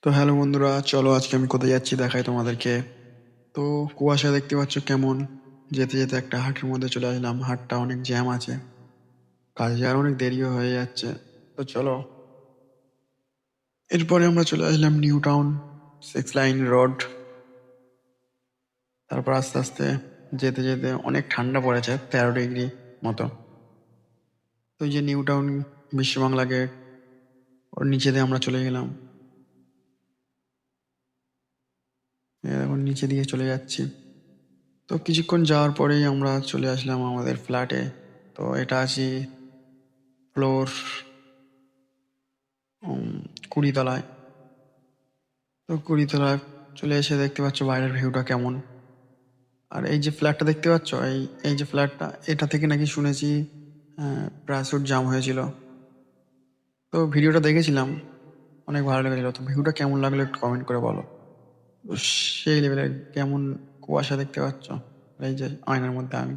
তো হ্যালো বন্ধুরা, চলো আজকে আমি কোথায় যাচ্ছি দেখাই তোমাদেরকে। তো কুয়াশা দেখতে পাচ্ছ কেমন। যেতে যেতে একটা হাটের মধ্যে চলে আসলাম, হাটটা অনেক জ্যাম আছে, কাজে আর অনেক দেরিও হয়ে যাচ্ছে। তো চলো, এরপরে আমরা চলে আসলাম নিউ টাউন 6 লাইন রোড। তারপর আস্তে আস্তে যেতে যেতে অনেক ঠান্ডা পড়েছে, 13 ডিগ্রি মতো। তো এই যে নিউ টাউন বিশ্ব বাংলা গেট, ওর নিচে দিয়ে আমরা চলে গেলাম। এখন নিচে দিয়ে চলে যাচ্ছি। তো কিছুক্ষণ যাওয়ার পরেই আমরা চলে আসলাম আমাদের ফ্ল্যাটে। তো এটা আছি ফ্লোর 20 তলায়। তো 20 তলায় চলে এসে দেখতে পাচ্ছ বাইরের ভিউটা কেমন। আর এই যে ফ্ল্যাটটা দেখতে পাচ্ছ, এই এই যে ফ্ল্যাটটা, এটা থেকে নাকি শুনেছি প্রায়শুট জাম হয়েছিল। তো ভিডিওটা দেখেছিলাম, অনেক ভালো লেগেছিল। তো ভিউটা কেমন লাগলো একটু কমেন্ট করে বলো। তো সেই লেভেলের কেমন কুয়াশা দেখতে পাচ্ছ, এই যে আয়নার মধ্যে আমি।